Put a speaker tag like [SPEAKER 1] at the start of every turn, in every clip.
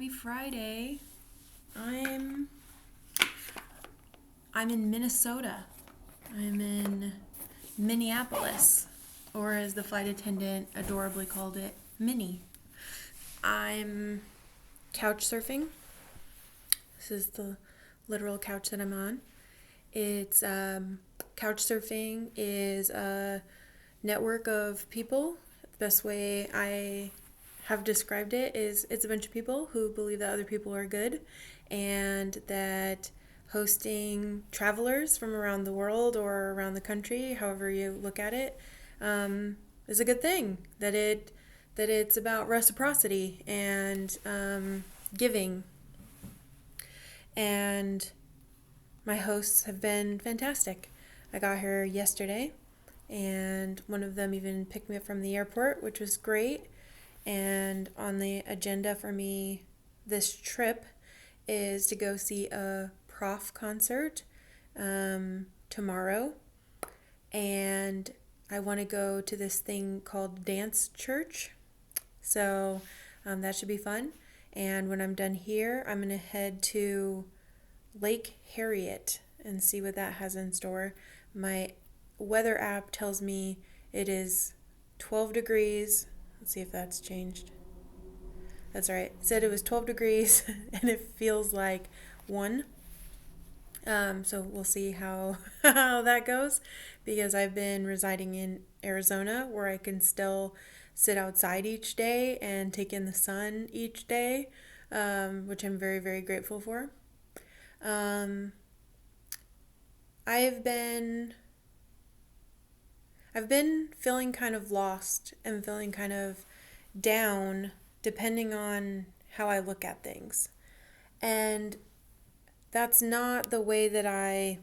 [SPEAKER 1] Happy Friday. I'm in Minnesota. I'm in Minneapolis, or as the flight attendant adorably called it, Minnie. I'm couch surfing. This is the literal couch that I'm on. It's couch surfing is a network of people. The best way I have described it is it's a bunch of people who believe that other people are good and that hosting travelers from around the world or around the country, however you look at it, is a good thing. That it's about reciprocity and giving. And my hosts have been fantastic. I got here yesterday, and one of them even picked me up from the airport, which was great. And on the agenda for me this trip is to go see a prof concert tomorrow. And I want to go to this thing called Dance Church. So that should be fun. And when I'm done here, I'm going to head to Lake Harriet and see what that has in store. My weather app tells me it is 12 degrees. Let's see if that's changed. That's right. It said it was 12 degrees and it feels like 1. So we'll see how that goes, because I've been residing in Arizona where I can still sit outside each day and take in the sun each day, which I'm very, very grateful for. I've been feeling kind of lost and feeling kind of down depending on how I look at things. And that's not the way that I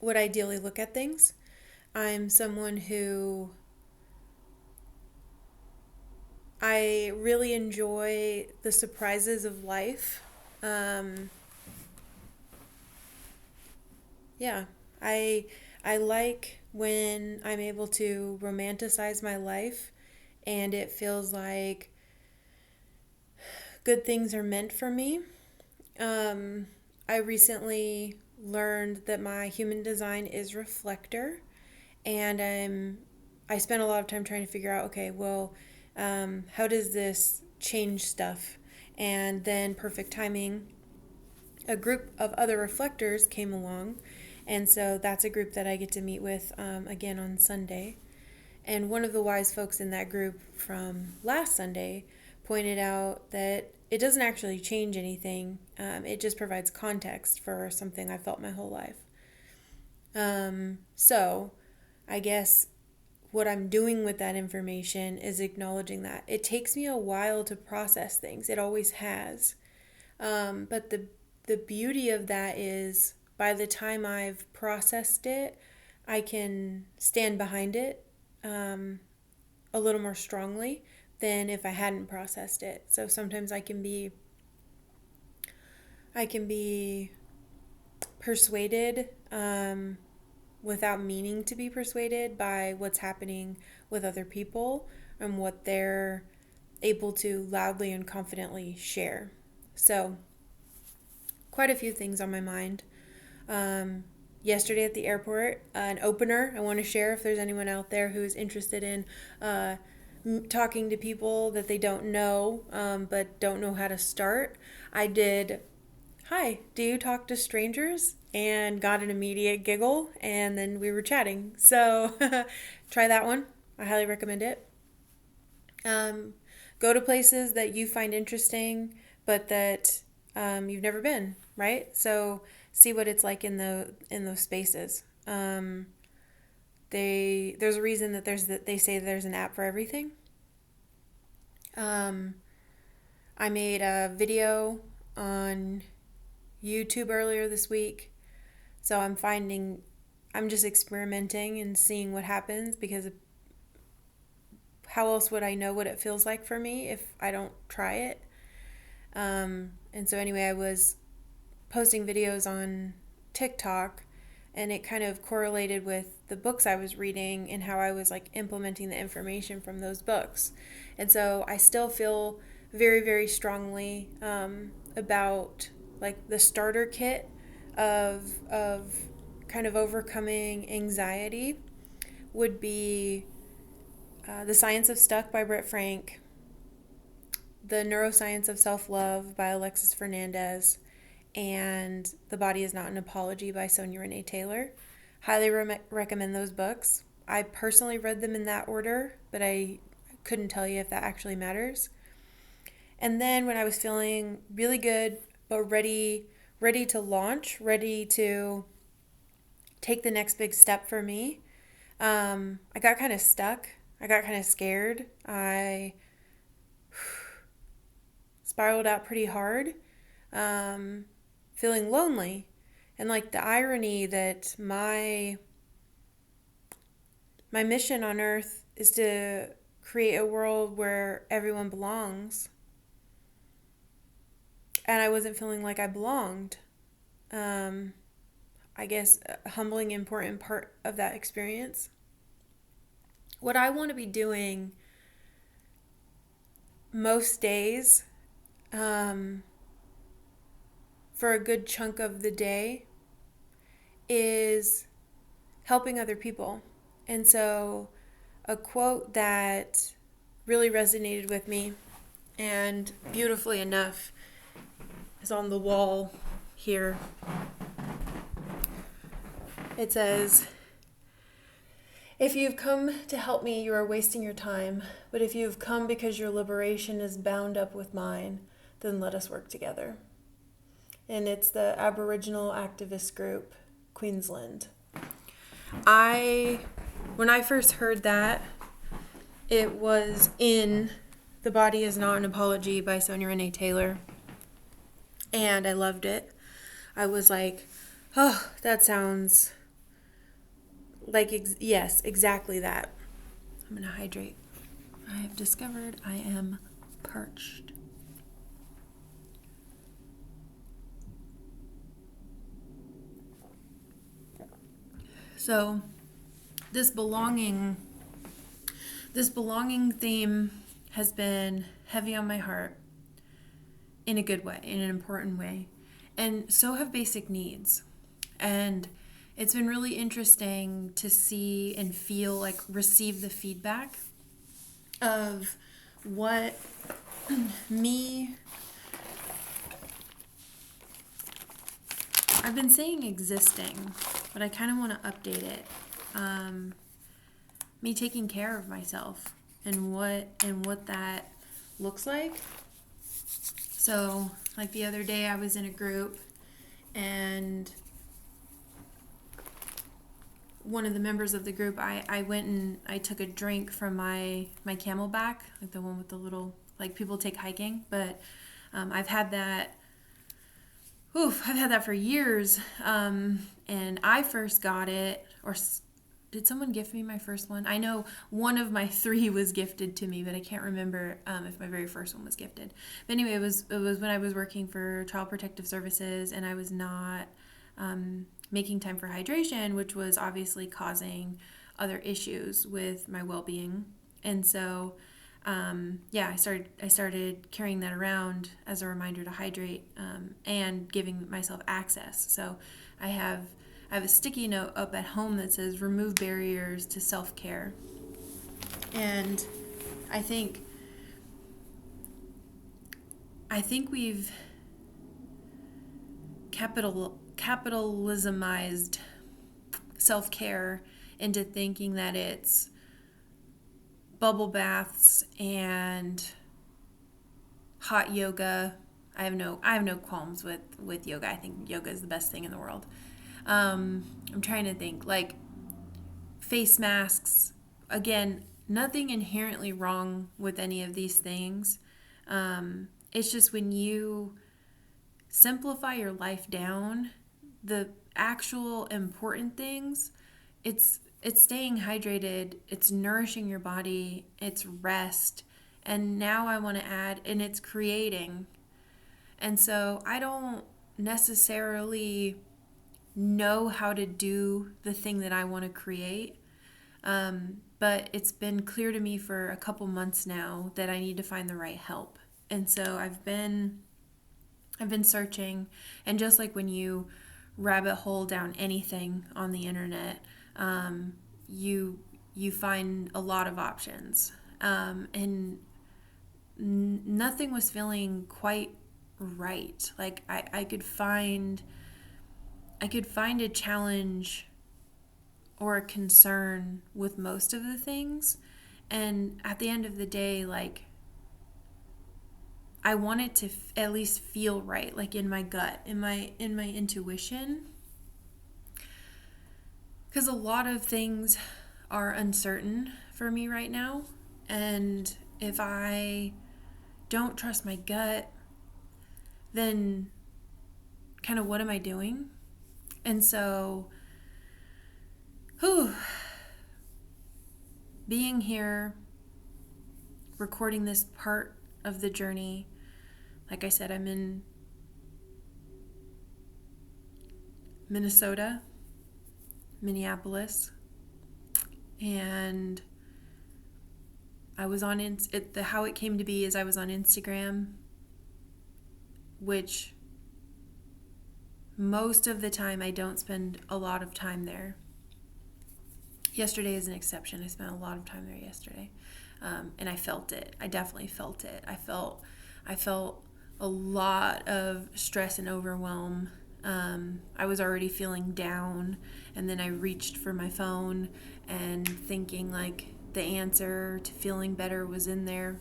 [SPEAKER 1] would ideally look at things. I'm someone who I really enjoy the surprises of life. I like when I'm able to romanticize my life and it feels like good things are meant for me. I recently learned that my human design is reflector, and I spent a lot of time trying to figure out, okay, well, how does this change stuff? And then perfect timing, a group of other reflectors came along, and so that's a group that I get to meet with again on Sunday. And one of the wise folks in that group from last Sunday pointed out that it doesn't actually change anything. It just provides context for something I felt my whole life. So I guess what I'm doing with that information is acknowledging that. It takes me a while to process things. It always has. But the beauty of that is by the time I've processed it, I can stand behind it a little more strongly than if I hadn't processed it. So sometimes I can be persuaded without meaning to be persuaded by what's happening with other people and what they're able to loudly and confidently share. So quite a few things on my mind. Yesterday at the airport, an opener I want to share if there's anyone out there who's interested in talking to people that they don't know but don't know how to start. I did, "Hi, do you talk to strangers?" and got an immediate giggle, and then we were chatting. So try that one. I highly recommend it. Go to places that you find interesting but that you've never been, right? So see what it's like in those spaces. There's a reason that they say there's an app for everything. I made a video on YouTube earlier this week, so I'm just experimenting and seeing what happens, because how else would I know what it feels like for me if I don't try it? And so anyway, I was posting videos on TikTok, and it kind of correlated with the books I was reading and how I was like implementing the information from those books. And so I still feel very, very strongly about like the starter kit of kind of overcoming anxiety would be The Science of Stuck by Britt Frank, The Neuroscience of Self-Love by Alexis Fernandez, and The Body is Not an Apology by Sonia Renee Taylor. Highly recommend those books. I personally read them in that order, but I couldn't tell you if that actually matters. And then when I was feeling really good, but ready to launch, ready to take the next big step for me, I got kind of stuck. I got kind of scared. I spiraled out pretty hard, feeling lonely. And like the irony that my mission on earth is to create a world where everyone belongs. And I wasn't feeling like I belonged. I guess a humbling, important part of that experience. What I want to be doing most days, for a good chunk of the day, is helping other people. And so a quote that really resonated with me, and beautifully enough is on the wall here. It says, "If you've come to help me, you are wasting your time. But if you've come because your liberation is bound up with mine, then let us work together." And it's the Aboriginal activist group, Queensland. When I first heard that, it was in The Body is Not an Apology by Sonia Renee Taylor. And I loved it. I was like, oh, that sounds like, yes, exactly that. I'm going to hydrate. I have discovered I am parched. So this belonging theme has been heavy on my heart in a good way, in an important way. And so have basic needs. And it's been really interesting to see and feel, like, receive the feedback of what I've been saying existing, but I kind of want to update it. Me taking care of myself and what that looks like. So, like the other day I was in a group and one of the members of the group, I went and I took a drink from my Camelback, like the one with the little, like people take hiking, but I've had that for years, and I first got it, or did someone gift me my first one? I know one of my 3 was gifted to me, but I can't remember if my very first one was gifted. But anyway, it was when I was working for Child Protective Services, and I was not making time for hydration, which was obviously causing other issues with my well-being. And so, I started carrying that around as a reminder to hydrate, and giving myself access. So I have a sticky note up at home that says "Remove barriers to self-care." And I think we've capitalismized self-care into thinking that it's bubble baths and hot yoga. I have no qualms with yoga. I think yoga is the best thing in the world. I'm trying to think, like face masks. Again, nothing inherently wrong with any of these things. It's just when you simplify your life down, the actual important things, it's staying hydrated, it's nourishing your body, it's rest, and now I want to add, and it's creating. And so I don't necessarily know how to do the thing that I want to create, but it's been clear to me for a couple months now that I need to find the right help. And so I've been searching, and just like when you rabbit hole down anything on the internet, you find a lot of options, and nothing was feeling quite right. Like I could find a challenge or a concern with most of the things, and at the end of the day, like, I want it to at least feel right, like in my gut, in my intuition, because a lot of things are uncertain for me right now, and if I don't trust my gut, then kind of what am I doing? And so, being here, recording this part of the journey, like I said, I'm in Minnesota, Minneapolis, and I was on how it came to be is I was on Instagram, which most of the time I don't spend a lot of time there. Yesterday is an exception. I spent a lot of time there yesterday, and I felt it. I definitely felt it. I felt a lot of stress and overwhelm. I was already feeling down, and then I reached for my phone and thinking like the answer to feeling better was in there.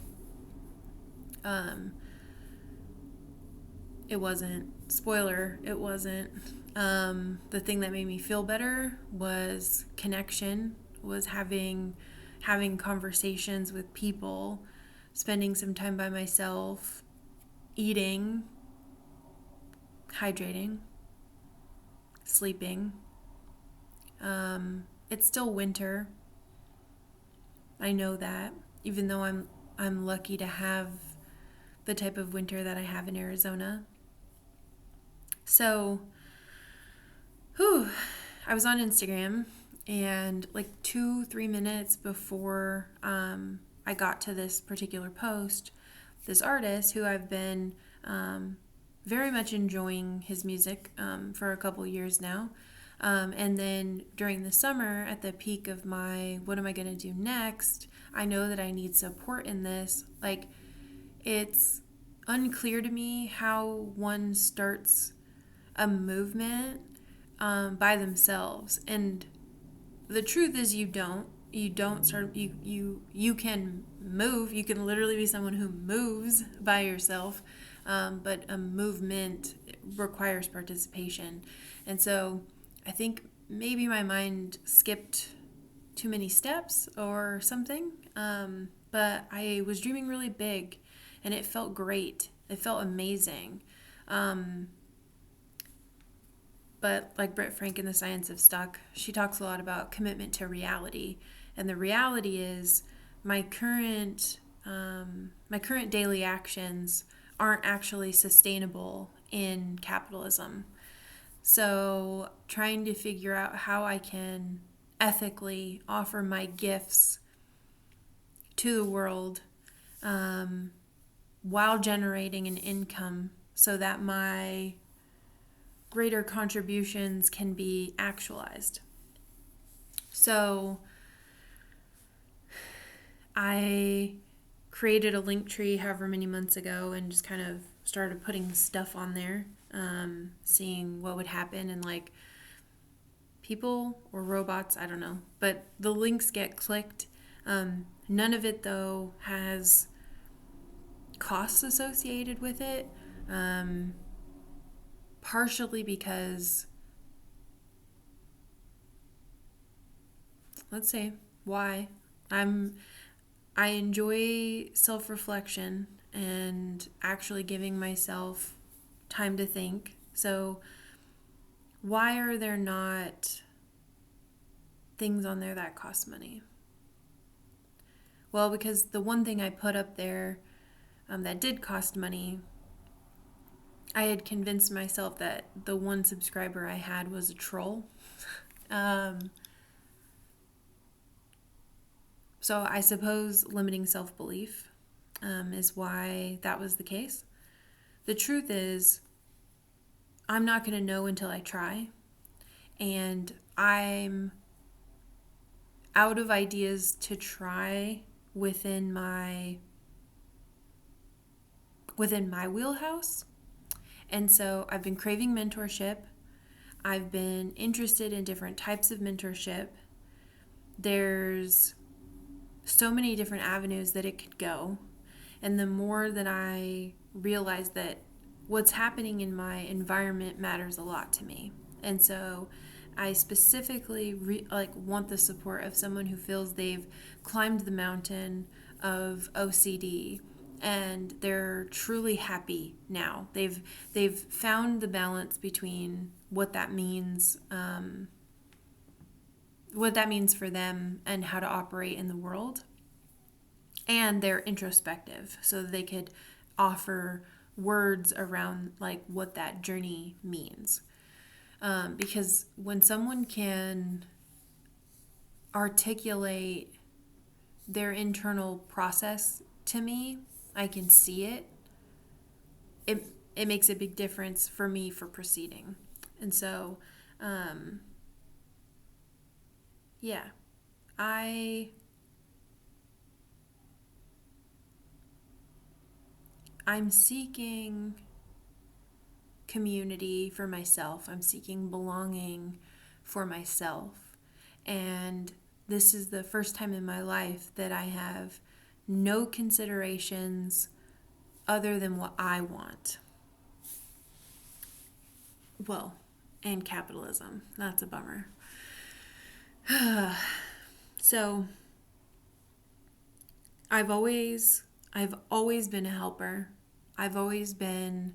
[SPEAKER 1] It wasn't. Spoiler, it wasn't. The thing that made me feel better was connection, was having conversations with people, spending some time by myself, eating, hydrating, sleeping. It's still winter. I know that, even though I'm lucky to have the type of winter that I have in Arizona. So, I was on Instagram, and like 2-3 minutes before I got to this particular post, this artist who I've been very much enjoying his music for a couple years now. And then during the summer, at the peak of my what am I going to do next, I know that I need support in this. Like, it's unclear to me how one starts a movement by themselves. And the truth is you don't start, you can move. You can literally be someone who moves by yourself. But a movement requires participation. And so I think maybe my mind skipped too many steps or something. But I was dreaming really big, and it felt great. It felt amazing. But like Britt Frank in The Science of Stuck, she talks a lot about commitment to reality. And the reality is my current daily actions aren't actually sustainable in capitalism. So trying to figure out how I can ethically offer my gifts to the world while generating an income so that my greater contributions can be actualized. So I created a link tree however many months ago and just kind of started putting stuff on there, seeing what would happen, and like people or robots, I don't know, but the links get clicked. None of it though has costs associated with it, partially because, let's say why, I enjoy self-reflection and actually giving myself time to think. So why are there not things on there that cost money? Well, because the one thing I put up there that did cost money, I had convinced myself that the one subscriber I had was a troll. So I suppose limiting self-belief. is why that was the case. The truth is, I'm not going to know until I try. And I'm out of ideas to try within my wheelhouse. And so I've been craving mentorship. I've been interested in different types of mentorship. There's so many different avenues that it could go. And the more that I realize that what's happening in my environment matters a lot to me. And so I specifically want the support of someone who feels they've climbed the mountain of OCD and they're truly happy now. They've found the balance between what that means for them and how to operate in the world. And they're introspective, so they could offer words around like what that journey means. Because when someone can articulate their internal process to me, I can see it. It makes a big difference for me for proceeding. And so, yeah, I'm seeking community for myself. I'm seeking belonging for myself. And this is the first time in my life that I have no considerations other than what I want. Well, and capitalism. That's a bummer. So I've always been a helper. I've always been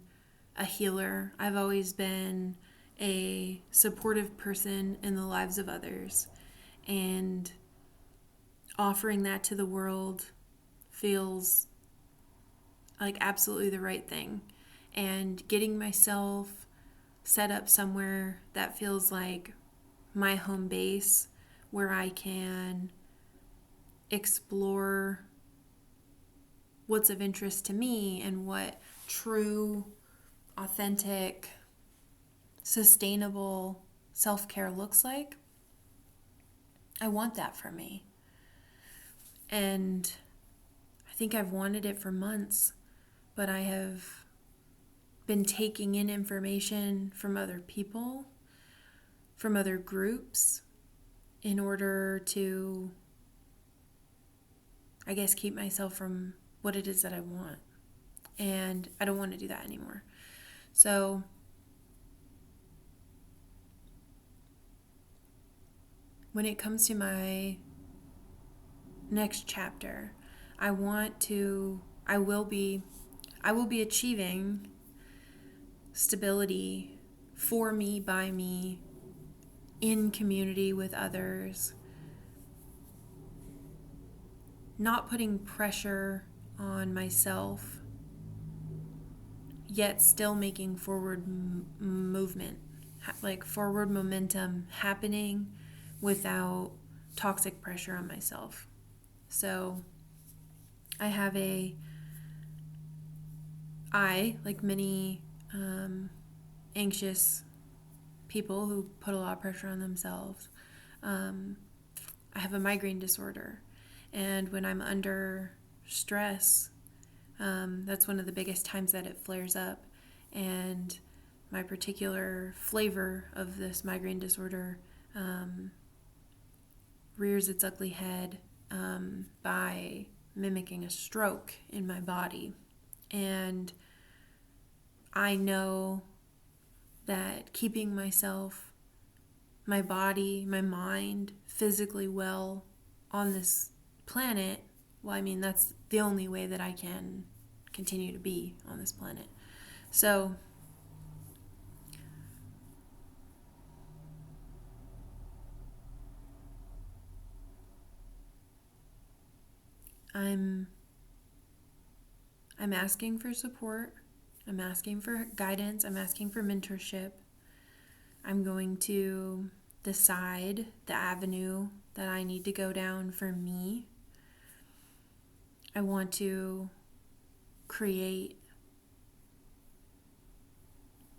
[SPEAKER 1] a healer. I've always been a supportive person in the lives of others. And offering that to the world feels like absolutely the right thing. And getting myself set up somewhere that feels like my home base where I can explore what's of interest to me and what true, authentic, sustainable self-care looks like. I want that for me. And I think I've wanted it for months, but I have been taking in information from other people, from other groups, in order to, I guess, keep myself from what it is that I want. And I don't want to do that anymore. So when it comes to my next chapter, I will be achieving stability for me, by me, in community with others, not putting pressure on myself, yet still making forward movement, like forward momentum happening without toxic pressure on myself. So like many anxious people who put a lot of pressure on themselves, I have a migraine disorder. And when I'm under stress, that's one of the biggest times that it flares up. And my particular flavor of this migraine disorder rears its ugly head by mimicking a stroke in my body. And I know that keeping myself, my body, my mind physically well on this planet, well, I mean, that's the only way that I can continue to be on this planet. So I'm asking for support. I'm asking for guidance. I'm asking for mentorship. I'm going to decide the avenue that I need to go down for me. I want to create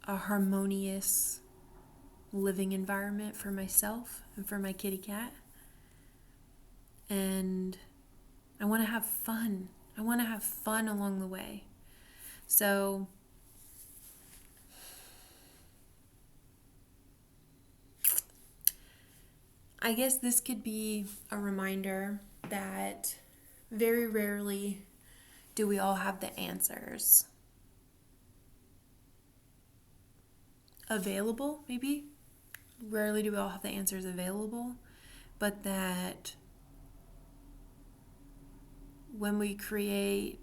[SPEAKER 1] a harmonious living environment for myself and for my kitty cat. And I want to have fun. I want to have fun along the way. So I guess this could be a reminder that very rarely do we all have the answers available, maybe. Rarely do we all have the answers available, but that when we create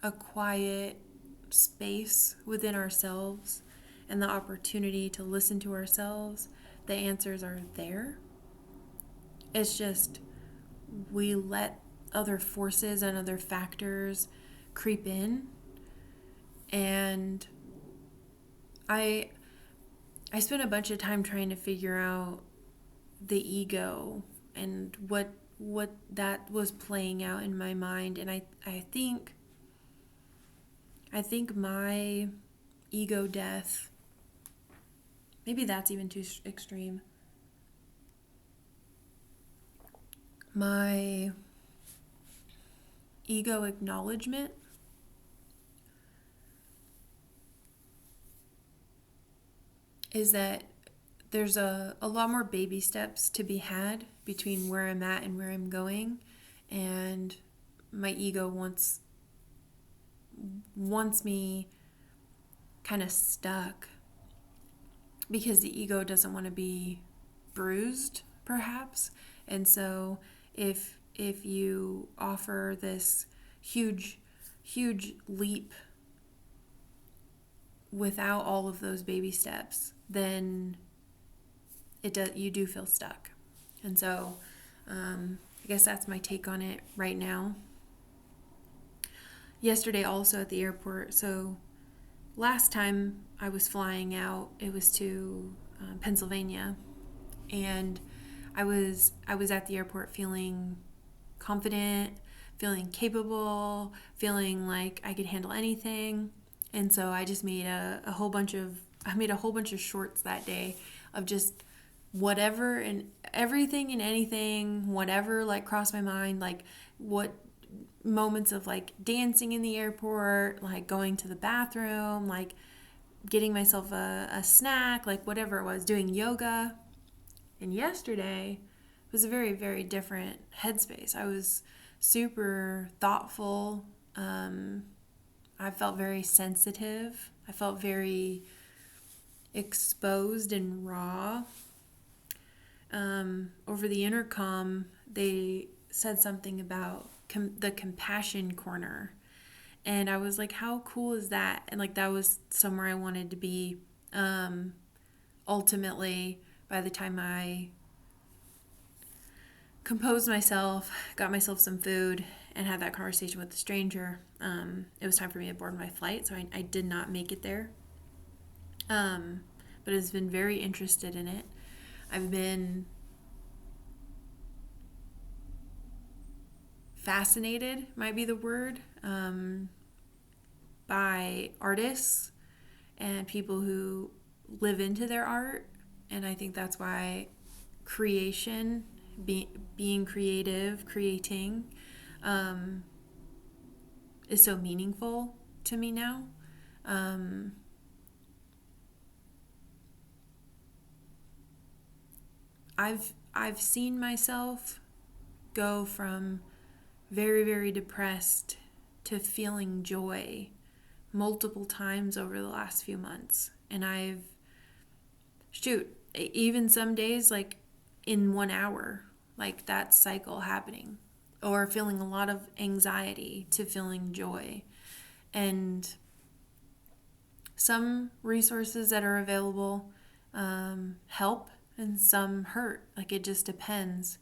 [SPEAKER 1] a quiet space within ourselves and the opportunity to listen to ourselves, the answers are there. It's just we let other forces and other factors creep in. And I spent a bunch of time trying to figure out the ego and what that was playing out in my mind. And I think my ego death, maybe that's even too extreme. My ego acknowledgement is that there's a lot more baby steps to be had between where I'm at and where I'm going. And my ego wants me kind of stuck because the ego doesn't want to be bruised, perhaps. And so if you offer this huge leap without all of those baby steps, then you do feel stuck. And so I guess that's my take on it right now. Yesterday also at the airport, so last time I was flying out, it was to Pennsylvania, and I was at the airport feeling confident, feeling capable, feeling like I could handle anything. And so I just made a whole bunch of shorts that day of just whatever and everything and anything, whatever like crossed my mind, like what moments of like dancing in the airport, like going to the bathroom, like getting myself a snack, like whatever it was, doing yoga. And yesterday was a very, very different headspace. I was super thoughtful. I felt very sensitive. I felt very exposed and raw. Over the intercom, they said something about the compassion corner. And I was like, how cool is that? And like, that was somewhere I wanted to be. Ultimately, by the time I composed myself, got myself some food, and had that conversation with the stranger, it was time for me to board my flight. So I did not make it there. But I've been very interested in it. I've been fascinated, might be the word, by artists and people who live into their art. And I think that's why creation, being creative, creating, is so meaningful to me now. I've seen myself go from very, very depressed to feeling joy multiple times over the last few months. And even some days, like in 1 hour, like that cycle happening, or feeling a lot of anxiety to feeling joy. And some resources that are available help, and some hurt. Like it just depends.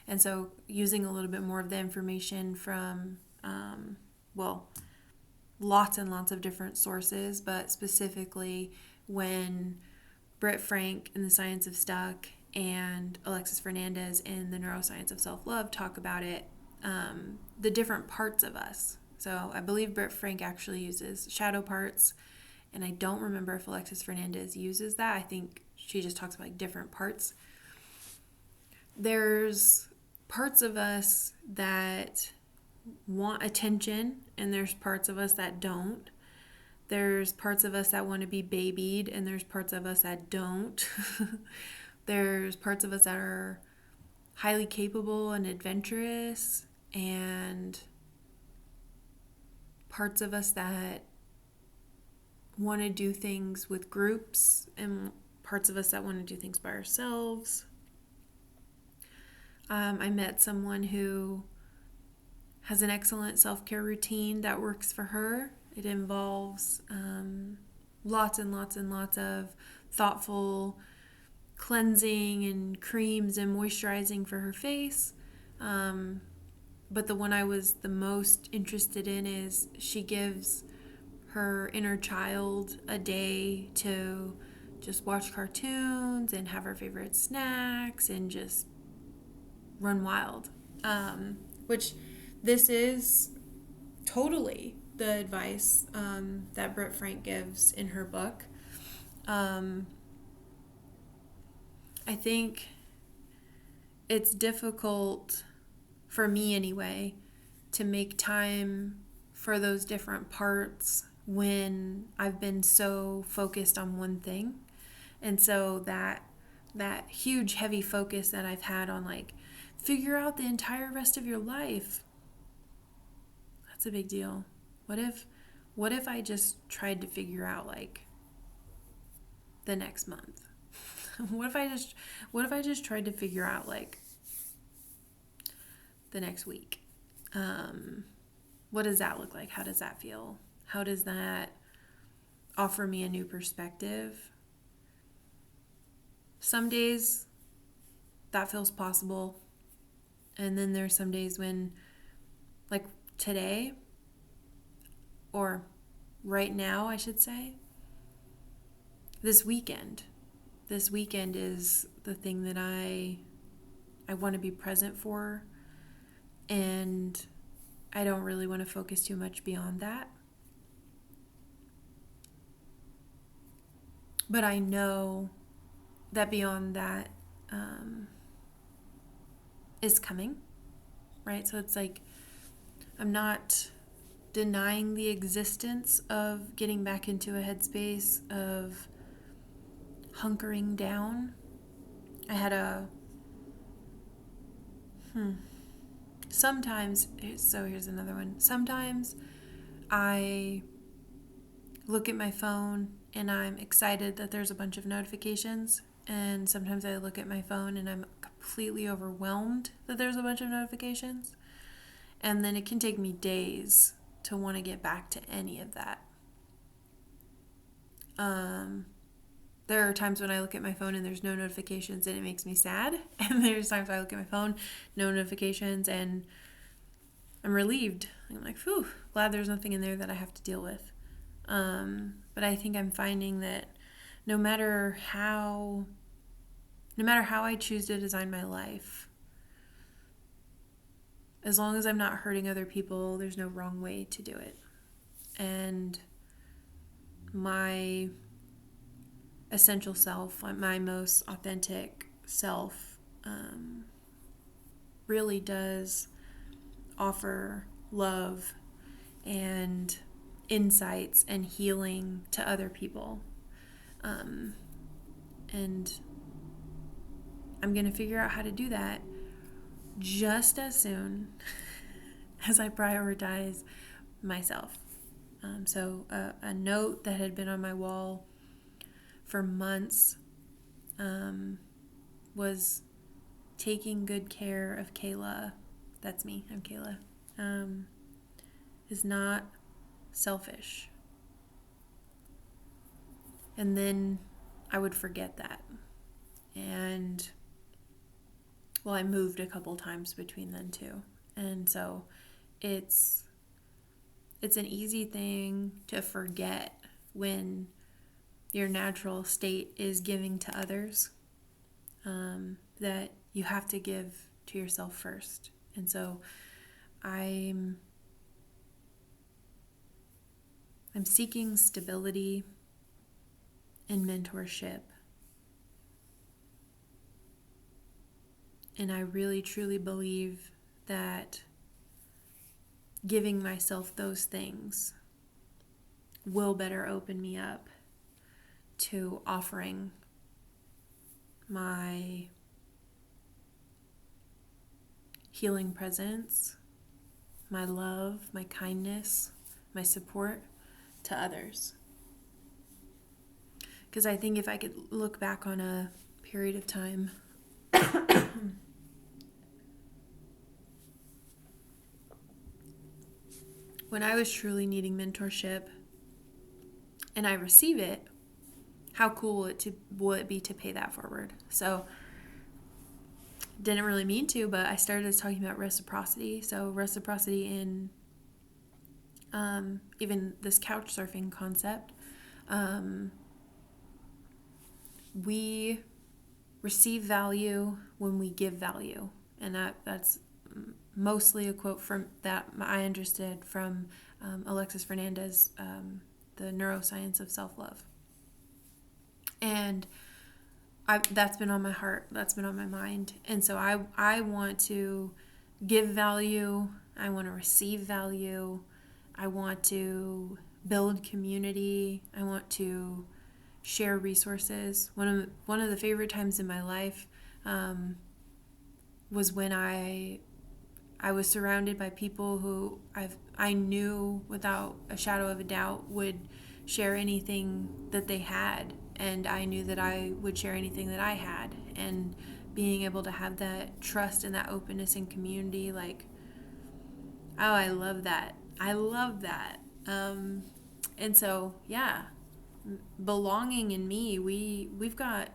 [SPEAKER 1] And so using a little bit more of the information from, lots and lots of different sources, but specifically when Britt Frank in The Science of Stuck and Alexis Fernandez in The Neuroscience of Self-Love talk about it, the different parts of us. So I believe Britt Frank actually uses shadow parts, and I don't remember if Alexis Fernandez uses that. I think she just talks about like different parts. There's parts of us that want attention, and there's parts of us that don't. There's parts of us that want to be babied, and there's parts of us that don't. There's parts of us that are highly capable and adventurous, and parts of us that want to do things with groups, and parts of us that want to do things by ourselves. I met someone who has an excellent self-care routine that works for her. It involves lots and lots and lots of thoughtful cleansing and creams and moisturizing for her face. But the one I was the most interested in is she gives her inner child a day to just watch cartoons and have her favorite snacks and just run wild. Which this is totally the advice that Britt Frank gives in her book. I think it's difficult, for me anyway, to make time for those different parts when I've been so focused on one thing. And so that huge heavy focus that I've had on like figure out the entire rest of your life, that's a big deal. What if I just tried to figure out like the next month? What if I just tried to figure out like the next week? What does that look like? How does that feel? How does that offer me a new perspective? Some days that feels possible. And then there's some days when, like today, or right now, I should say, this weekend is the thing that I want to be present for, and I don't really want to focus too much beyond that. But I know that beyond that is coming, right? So it's like I'm not denying the existence of getting back into a headspace of hunkering down. I had sometimes, so here's another one. Sometimes I look at my phone and I'm excited that there's a bunch of notifications, and sometimes I look at my phone and I'm completely overwhelmed that there's a bunch of notifications, and then it can take me days to want to get back to any of that. There are times when I look at my phone and there's no notifications and it makes me sad, and there's times I look at my phone, no notifications, and I'm relieved. I'm like, phew, glad there's nothing in there that I have to deal with. But I think I'm finding that no matter how I choose to design my life, as long as I'm not hurting other people, there's no wrong way to do it. And my essential self, my most authentic self, really does offer love and insights and healing to other people. And I'm going to figure out how to do that just as soon as I prioritize myself. So a note that had been on my wall for months was taking good care of Kayla. That's me. I'm Kayla. Is not selfish. And then I would forget that. And well, I moved a couple times between then too. And so it's an easy thing to forget when your natural state is giving to others, that you have to give to yourself first. And so I'm I'm seeking stability in mentorship. And I really truly believe that giving myself those things will better open me up to offering my healing presence, my love, my kindness, my support to others. Because I think if I could look back on a period of time when I was truly needing mentorship and I receive it, how cool will it be to pay that forward? So, didn't really mean to, but I started talking about reciprocity. So, reciprocity in even this couch surfing concept. We receive value when we give value. And that's mostly a quote from that I understood from Alexis Fernandez, the neuroscience of self-love. And that's been on my heart. That's been on my mind. And so I want to give value. I want to receive value. I want to build community. I want to share resources. One of the favorite times in my life was when I was surrounded by people who I knew without a shadow of a doubt would share anything that they had, and I knew that I would share anything that I had. And being able to have that trust and that openness in community, like, oh, I love that. I love that. And so, yeah, belonging in me, we've got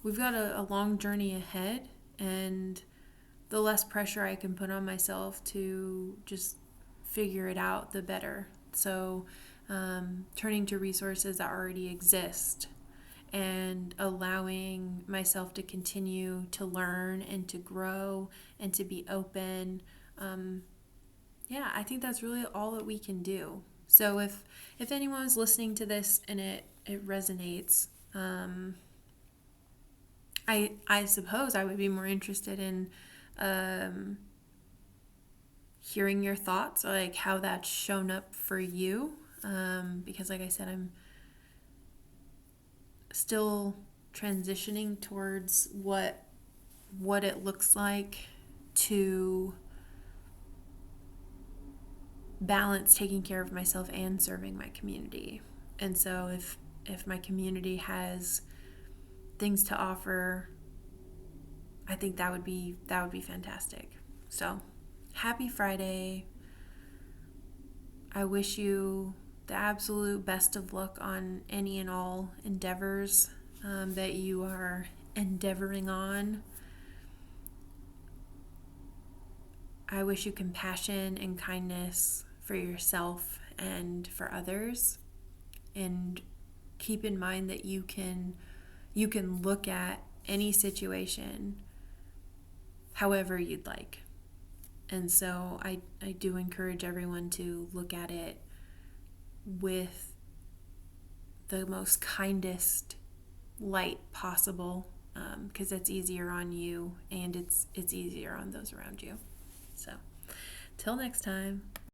[SPEAKER 1] a long journey ahead, and the less pressure I can put on myself to just figure it out, the better. So turning to resources that already exist and allowing myself to continue to learn and to grow and to be open. Yeah, I think that's really all that we can do. So if anyone's listening to this and it resonates, I suppose I would be more interested in hearing your thoughts, like how that's shown up for you, because like I said, I'm still transitioning towards what it looks like to balance taking care of myself and serving my community. And so if my community has things to offer, I think that would be fantastic. So, happy Friday. I wish you the absolute best of luck on any and all endeavors that you are endeavoring on. I wish you compassion and kindness for yourself and for others. And keep in mind that you can look at any situation however you'd like. And so I do encourage everyone to look at it with the most kindest light possible, because it's easier on you and it's easier on those around you. So, till next time.